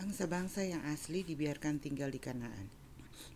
Bangsa-bangsa yang asli dibiarkan tinggal di Kanaan.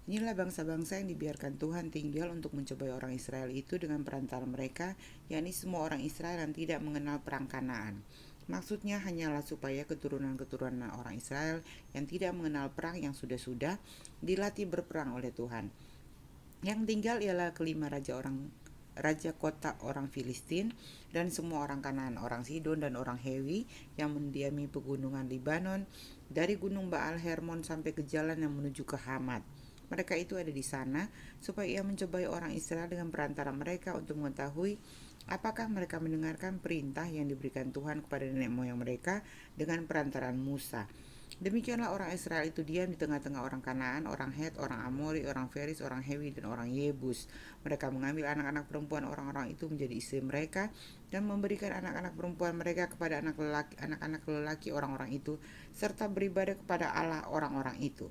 Inilah bangsa-bangsa yang dibiarkan Tuhan tinggal untuk mencobai orang Israel itu dengan perantara mereka, yakni semua orang Israel yang tidak mengenal perang Kanaan. Maksudnya hanyalah supaya keturunan-keturunan orang Israel yang tidak mengenal perang yang sudah-sudah dilatih berperang oleh Tuhan. Yang tinggal ialah kelima raja kota orang Filistin dan semua orang Kanaan, orang Sidon dan orang Hewi yang mendiami pegunungan Libanon dari gunung Baal Hermon sampai ke jalan yang menuju ke Hamat. Mereka itu ada di sana supaya ia mencobai orang Israel dengan perantara mereka untuk mengetahui apakah mereka mendengarkan perintah yang diberikan Tuhan kepada nenek moyang mereka dengan perantaraan Musa. Demikianlah orang Israel itu diam di tengah-tengah orang Kanaan, orang Het, orang Amori, orang Feris, orang Hewi, dan orang Yebus. Mereka mengambil anak-anak perempuan orang-orang itu menjadi istri mereka dan memberikan anak-anak perempuan mereka kepada anak-anak lelaki orang-orang itu, serta beribadah kepada Allah orang-orang itu.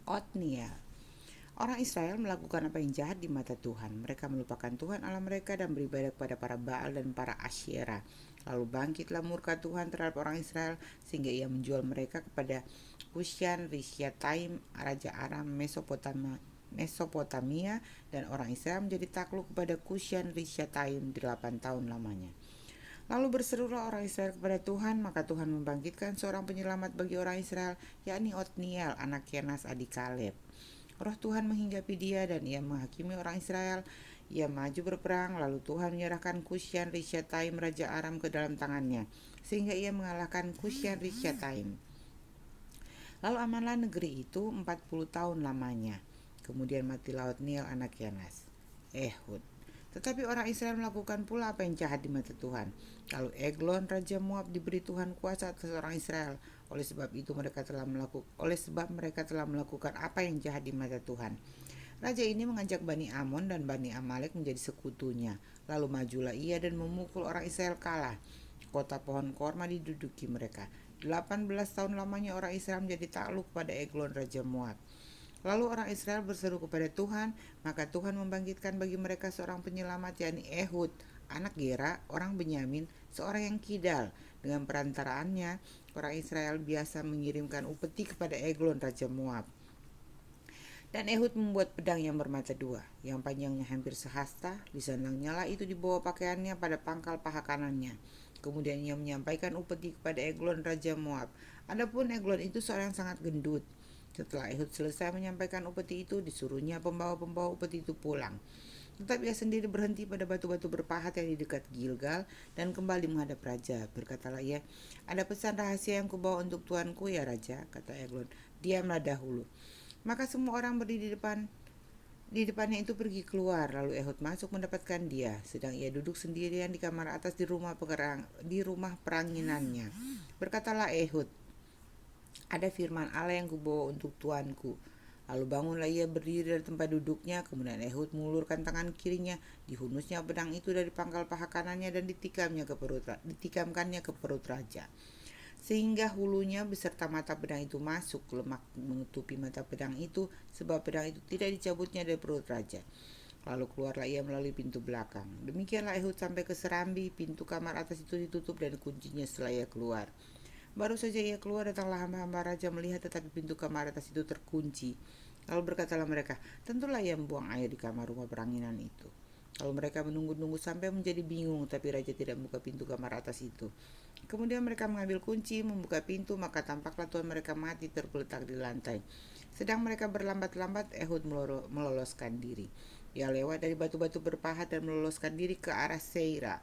Otniel. Orang Israel melakukan apa yang jahat di mata Tuhan. Mereka melupakan Tuhan Allah mereka dan beribadah kepada para Baal dan para Asyera. Lalu bangkitlah murka Tuhan terhadap orang Israel sehingga ia menjual mereka kepada Kusyan Rishyataim, Raja Aram Mesopotamia, dan orang Israel menjadi takluk kepada Kusyan Rishyataim 8 tahun lamanya. Lalu berserulah orang Israel kepada Tuhan, maka Tuhan membangkitkan seorang penyelamat bagi orang Israel, yakni Otniel, anak Kenas adik Kaleb. Roh Tuhan menghinggapi dia dan ia menghakimi orang Israel. Ia maju berperang, lalu Tuhan menyerahkan Kusyan Rishyataim Raja Aram ke dalam tangannya, sehingga ia mengalahkan Kusyan Rishyataim. Lalu amanlah negeri itu 40 tahun lamanya. Kemudian matilah Otniel anak Kenas. Ehud. Tetapi orang Israel melakukan pula apa yang jahat di mata Tuhan. Lalu Eglon Raja Moab diberi Tuhan kuasa atas orang Israel. Oleh sebab mereka telah melakukan apa yang jahat di mata Tuhan. Raja ini mengajak Bani Amon dan Bani Amalek menjadi sekutunya. Lalu majulah ia dan memukul orang Israel kalah. Kota pohon korma diduduki mereka. 18 tahun lamanya orang Israel menjadi takluk pada Eglon Raja Moab. Lalu orang Israel berseru kepada Tuhan, maka Tuhan membangkitkan bagi mereka seorang penyelamat, yakni Ehud, anak Gera, orang Benyamin, seorang yang kidal. Dengan perantaraannya, orang Israel biasa mengirimkan upeti kepada Eglon Raja Moab. Dan Ehud membuat pedang yang bermata dua, yang panjangnya hampir sehasta, di sandangnya lah itu dibawa pakaiannya pada pangkal paha kanannya. Kemudian ia menyampaikan upeti kepada Eglon Raja Moab. Adapun Eglon itu seorang yang sangat gendut. Setelah Ehud selesai menyampaikan upeti itu, disuruhnya pembawa-pembawa upeti itu pulang. Tetapi ia sendiri berhenti pada batu-batu berpahat yang di dekat Gilgal dan kembali menghadap raja. Berkatalah ia, ada pesan rahasia yang kubawa untuk tuanku ya raja, kata Eglon. Diamlah dahulu. Maka semua orang berdiri di depannya itu pergi keluar, lalu Ehud masuk mendapatkan dia, sedang ia duduk sendirian di kamar atas di rumah peranginannya. Berkatalah Ehud, ada firman Allah yang kubawa untuk tuanku. Lalu bangunlah ia berdiri dari tempat duduknya, kemudian Ehud mengulurkan tangan kirinya, dihunusnya pedang itu dari pangkal paha kanannya dan ditikamkannya ke perut raja. Sehingga hulunya beserta mata pedang itu masuk, lemak menutupi mata pedang itu, sebab pedang itu tidak dicabutnya dari perut raja. Lalu keluarlah ia melalui pintu belakang. Demikianlah Ehud sampai ke serambi, pintu kamar atas itu ditutup dan kuncinya setelah ia keluar. Baru saja ia keluar, datanglah hamba-hamba raja melihat, tetapi pintu kamar atas itu terkunci. Lalu berkatalah mereka, tentulah ia membuang air di kamar rumah peranginan itu. Lalu mereka menunggu-nunggu sampai menjadi bingung, tapi raja tidak membuka pintu kamar atas itu. Kemudian mereka mengambil kunci, membuka pintu, maka tampaklah tuan mereka mati tergeletak di lantai. Sedang mereka berlambat-lambat, Ehud meloloskan diri. Ia lewat dari batu-batu berpahat dan meloloskan diri ke arah Seira.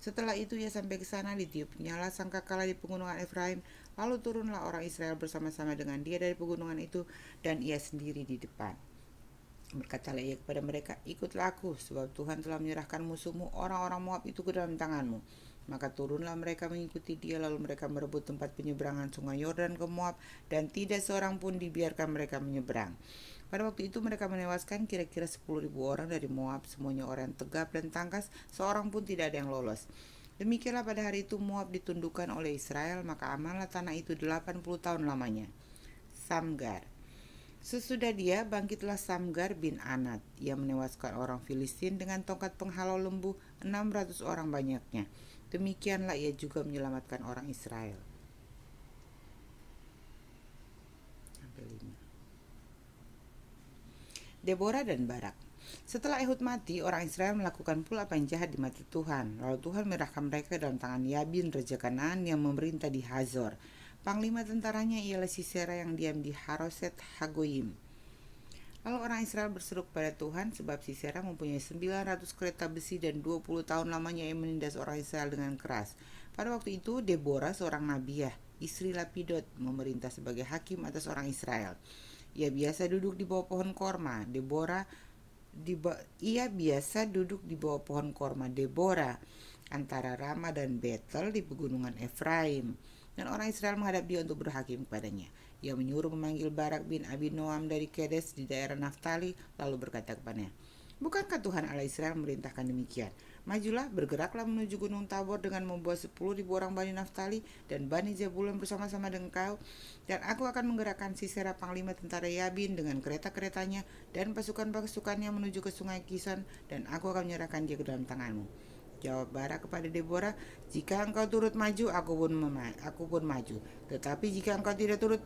Setelah itu ia sampai ke sana, ditiupnya sangkakala di pegunungan Efraim. Lalu turunlah orang Israel bersama-sama dengan dia dari pegunungan itu, dan ia sendiri di depan. Berkatalah ia kepada mereka, ikutlah aku, sebab Tuhan telah menyerahkan musuhmu orang-orang Moab itu ke dalam tanganmu. Maka turunlah mereka mengikuti dia, lalu mereka merebut tempat penyeberangan sungai Yordan ke Moab, dan tidak seorang pun dibiarkan mereka menyeberang. Pada waktu itu mereka menewaskan kira-kira 10.000 orang dari Moab, semuanya orang yang tegap dan tangkas, seorang pun tidak ada yang lolos. Demikianlah pada hari itu Moab ditundukkan oleh Israel, maka amanlah tanah itu 80 tahun lamanya. Samgar. Sesudah dia, bangkitlah Samgar bin Anat. Ia menewaskan orang Filistin dengan tongkat penghalau lembu, 600 orang banyaknya. Demikianlah ia juga menyelamatkan orang Israel. Deborah dan Barak. Setelah Ehud mati, orang Israel melakukan pula apa yang jahat di mata Tuhan. Lalu Tuhan menyerahkan mereka dalam tangan Yabin, raja Kanaan yang memerintah di Hazor. Panglima tentaranya ialah Sisera yang diam di Haroset Hagoyim. Lalu orang Israel berseru kepada Tuhan sebab Sisera mempunyai 900 kereta besi dan 20 tahun lamanya ia menindas orang Israel dengan keras. Pada waktu itu Deborah seorang nabiah, istri Lapidot, memerintah sebagai hakim atas orang Israel. Ia biasa duduk di bawah pohon korma. Ia biasa duduk di bawah pohon korma Deborah antara Rama dan Betel di pegunungan Efraim. Dan orang Israel menghadap dia untuk berhakim kepadanya. Ia menyuruh memanggil Barak bin Abinoam dari Kedes di daerah Naftali, lalu berkata kepadanya, "Bukankah Tuhan Allah Israel memerintahkan demikian? Majulah, bergeraklah menuju Gunung Tabor dengan membawa 10.000 orang Bani Naftali dan Bani Zebulun bersama-sama dengan kau, dan aku akan menggerakkan Sisera panglima tentara Yabin dengan kereta-keretanya dan pasukan-pasukannya menuju ke sungai Kison, dan aku akan menyerahkan dia ke dalam tanganmu." Jawab Barak kepada Deborah, "Jika engkau turut maju, aku pun maju. Tetapi jika engkau tidak turut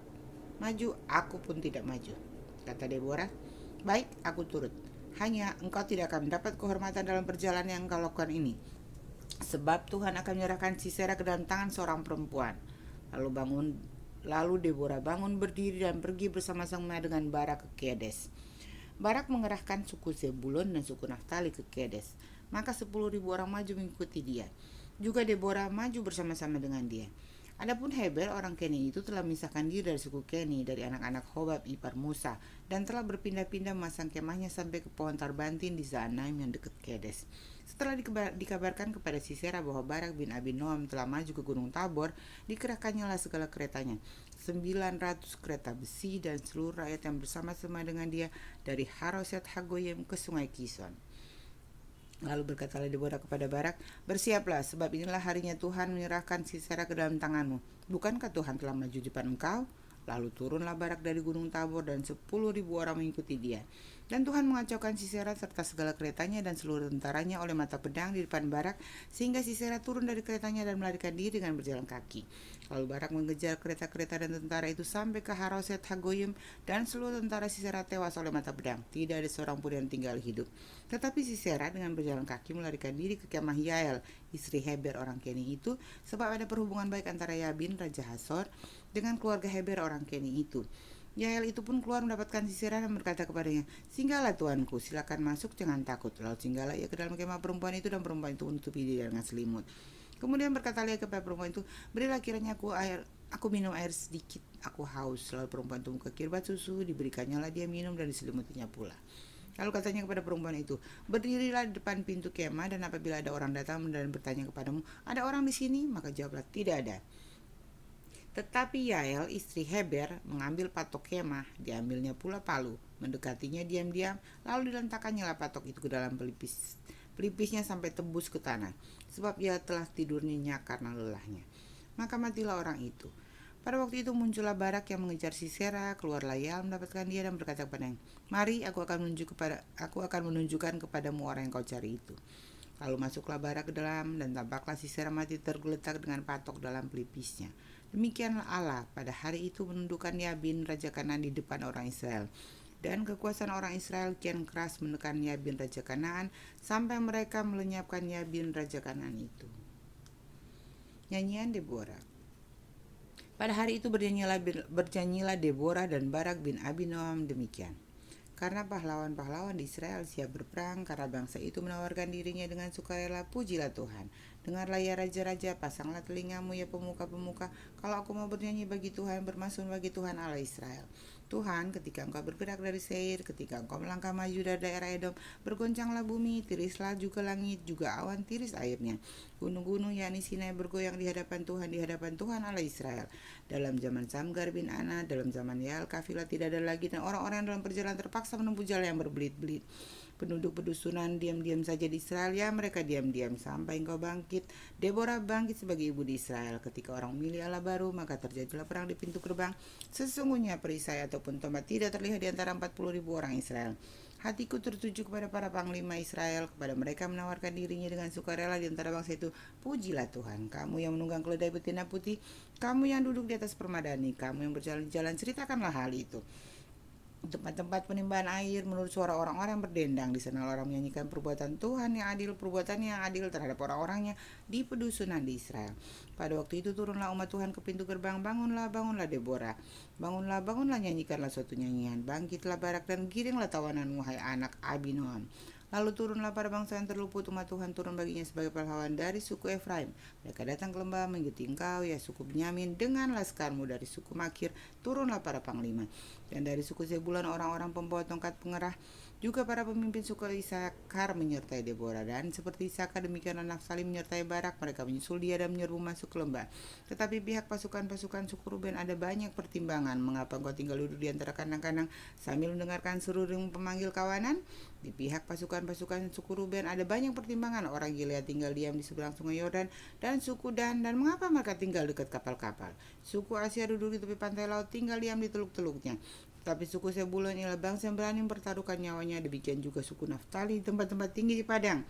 maju, aku pun tidak maju." Kata Deborah, "Baik, aku turut. Hanya engkau tidak akan mendapat kehormatan dalam perjalanan yang engkau lakukan ini, sebab Tuhan akan menyerahkan Sisera ke dalam tangan seorang perempuan." Lalu Deborah bangun berdiri dan pergi bersama-sama dengan Barak ke Kedes. Barak mengerahkan suku Zebulun dan suku Naftali ke Kedes. Maka 10.000 orang maju mengikuti dia. Juga Deborah maju bersama-sama dengan dia. Adapun Heber orang Keni itu telah memisahkan diri dari suku Keni, dari anak-anak Hobab ipar Musa, dan telah berpindah-pindah memasang kemahnya sampai ke pohon Tarbantin di Zaanaim yang dekat Kedes. Setelah dikabarkan kepada Sisera bahwa Barak bin Abinoam telah maju ke Gunung Tabor, dikerahkannya lah segala keretanya, 900 kereta besi dan seluruh rakyat yang bersama-sama dengan dia dari Haroset Hagoyim ke sungai Kison. Lalu berkatalah Deborah kepada Barak, "Bersiaplah, sebab inilah harinya Tuhan menyerahkan Sisera ke dalam tanganmu. Bukankah Tuhan telah maju di depan engkau?" Lalu turunlah Barak dari Gunung Tabor dan 10.000 orang mengikuti dia. Dan Tuhan mengacaukan Sisera serta segala keretanya dan seluruh tentaranya oleh mata pedang di depan Barak, sehingga Sisera turun dari keretanya dan melarikan diri dengan berjalan kaki. Lalu Barak mengejar kereta-kereta dan tentara itu sampai ke Haroset Hagoyim, dan seluruh tentara Sisera tewas oleh mata pedang. Tidak ada seorang pun yang tinggal hidup. Tetapi Sisera dengan berjalan kaki melarikan diri ke kemah Yael, istri Heber orang Keni itu, sebab ada perhubungan baik antara Yabin, raja Hazor, dengan keluarga Heber orang Keni itu. Yael itu pun keluar mendapatkan Sisera dan berkata kepadanya, "Singgahlah tuanku, silakan masuk, jangan takut." Lalu singgahlah ia ke dalam kemah perempuan itu, dan perempuan itu menutupi diri dengan selimut. Kemudian berkata ia kepada perempuan itu, "Berilah kiranya aku minum air sedikit, aku haus." Lalu perempuan itu membuka kirbat susu, diberikannya lah dia minum dan diselimutinya pula. Lalu katanya kepada perempuan itu, "Berdirilah di depan pintu kemah, dan apabila ada orang datang dan bertanya kepadamu, 'Ada orang di sini?' maka jawablah, 'Tidak ada.'" Tetapi Yael, istri Heber, mengambil patok kemah, diambilnya pula palu, mendekatinya diam-diam, lalu diletakkannya lah patok itu ke dalam pelipisnya sampai tembus ke tanah, sebab ia telah tidur nyenyak karena lelahnya. Maka matilah orang itu. Pada waktu itu muncullah Barak yang mengejar Sisera, keluarlah Yael mendapatkan dia dan berkata kepadanya, "Mari, aku akan menunjukkan kepadamu orang yang kau cari itu." Lalu masuklah Barak ke dalam, dan tampaklah Sisera mati tergeletak dengan patok dalam pelipisnya. Demikianlah Allah pada hari itu menundukkan Yabin raja Kanaan di depan orang Israel. Dan kekuasaan orang Israel kian keras menekan Yabin raja Kanaan, sampai mereka melenyapkan Yabin raja Kanaan itu. Nyanyian Deborah. Pada hari itu bernyanyilah Deborah dan Barak bin Abinoam demikian. Karena pahlawan-pahlawan di Israel siap berperang, karena bangsa itu menawarkan dirinya dengan sukarela, pujilah Tuhan. Dengarlah ya raja-raja, pasanglah telingamu ya pemuka-pemuka, kalau aku mau bernyanyi bagi Tuhan, bermasmur bagi Tuhan Allah Israel. Tuhan, ketika engkau bergerak dari Seir, ketika engkau melangkah maju dari daerah Edom, bergoncanglah bumi, tirislah juga langit, juga awan tiris airnya. Gunung-gunung yakni Sinai bergoyang di hadapan Tuhan Allah Israel. Dalam zaman Samgar bin Ana, dalam zaman Yael kafilah tidak ada lagi, dan orang-orang yang dalam perjalanan terpaksa menempuh jalan yang berbelit-belit. Penduduk pedusunan diam-diam saja di Israel, ya mereka diam-diam sampai engkau bangkit. Deborah bangkit sebagai ibu di Israel. Ketika orang memilih Allah baru, maka terjadilah perang di pintu gerbang. Sesungguhnya perisai ataupun tombak tidak terlihat di antara 40.000 orang Israel. Hatiku tertuju kepada para panglima Israel, kepada mereka menawarkan dirinya dengan sukarela di antara bangsa itu. Pujilah Tuhan, kamu yang menunggang keledai betina putih, kamu yang duduk di atas permadani, kamu yang berjalan-jalan, ceritakanlah hal itu. Tempat-tempat penimbahan air menurut suara orang-orang berdendang. Di sana orang menyanyikan perbuatan Tuhan yang adil, perbuatan yang adil terhadap orang-orangnya di pedusunan di Israel. Pada waktu itu turunlah umat Tuhan ke pintu gerbang. Bangunlah, bangunlah Deborah. Bangunlah, bangunlah, nyanyikanlah suatu nyanyian. Bangkitlah Barak dan giringlah tawanan, wahai anak Abinoam. Lalu turunlah para bangsa yang terluput, umat Tuhan turun baginya sebagai pahlawan dari suku Efraim. Mereka datang ke lembah mengikuti engkau, ya suku Benyamin, dengan laskarmu. Dari suku Makir turunlah para panglima. Dan dari suku Zebulon orang-orang pembawa tongkat pengerah, juga para pemimpin suku Isakar menyertai Deborah. Dan seperti Isakar demikianlah Naftali menyertai Barak. Mereka menyusul dia dan menyerbu masuk ke lembah. Tetapi pihak pasukan-pasukan suku Ruben ada banyak pertimbangan. Mengapa engkau tinggal duduk di antara kandang-kandang sambil mendengarkan seruling pemanggil kawanan? Di pihak pasukan-pasukan suku Ruben ada banyak pertimbangan. Orang Gilead tinggal diam di seberang sungai Yordan dan suku Dan mengapa mereka tinggal dekat kapal-kapal? Suku Asia duduk di tepi pantai laut, tinggal diam di teluk-teluknya. Tapi suku Sebulon ialah bangsa yang berani mempertaruhkan nyawanya. Demikian juga suku Naftali di tempat-tempat tinggi di padang.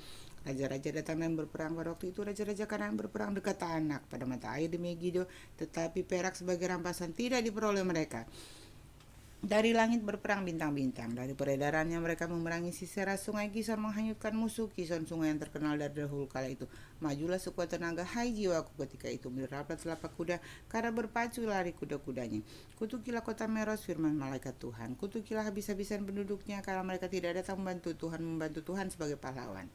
Raja-raja datang dan berperang. Pada waktu itu raja-raja Kanaan berperang dekat Taanak pada mata air di Megido, tetapi perak sebagai rampasan tidak diperoleh mereka. Dari langit berperang bintang-bintang. Dari peredarannya mereka memerangi Sisera. Sungai Kison menghanyutkan musuh. Kison sungai yang terkenal dari dahulu kala itu. Majulah sekuat tenaga, hai jiwaku ketika itu. Berderaplah telapak kuda karena berpacu lari kuda-kudanya. Kutukilah kota Meros, firman malaikat Tuhan. Kutukilah habis-habisan penduduknya karena mereka tidak datang membantu Tuhan sebagai pahlawan.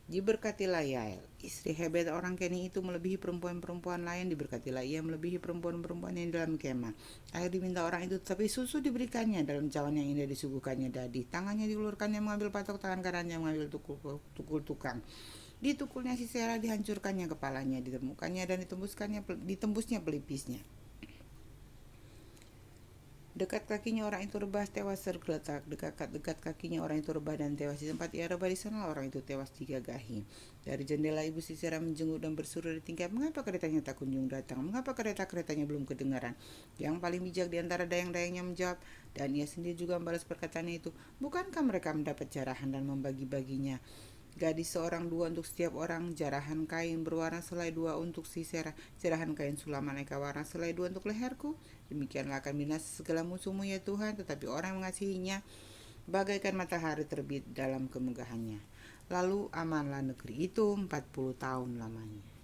Diberkatilah Yael, istri Hebed orang Keni itu melebihi perempuan-perempuan lain. Diberkatilah ia melebihi perempuan-perempuan yang dalam kemah. Air diminta orang itu, tetapi susu diberikannya. Dalam cawan yang indah disuguhkannya dadi. Tangannya diulurkannya mengambil patok, tangan kanannya mengambil tukul tukang. Ditukulnya Sisera, dihancurkannya kepalanya, ditemukannya dan ditembusnya pelipisnya. Dekat kakinya orang itu rebah, tewas tergeletak. Dekat kakinya orang itu rebah dan tewas. Di tempat ia rebah, di sana orang itu tewas digagahi. Dari jendela ibu Sisera menjenguk dan berseru di tingkap, mengapa keretanya tak kunjung datang? Mengapa kereta-keretanya belum kedengaran? Yang paling bijak di antara dayang-dayangnya menjawab, dan ia sendiri juga membalas perkataannya itu, bukankah mereka mendapat jarahan dan membagi-baginya? Gadis seorang dua untuk setiap orang, jarahan kain berwarna selai dua untuk Sisera, jarahan kain sulam aneka warna selai dua untuk leherku. Demikianlah akan binasa segala musuhmu ya Tuhan, tetapi orang yang mengasihinya bagaikan matahari terbit dalam kemegahannya. Lalu amanlah negeri itu 40 tahun lamanya.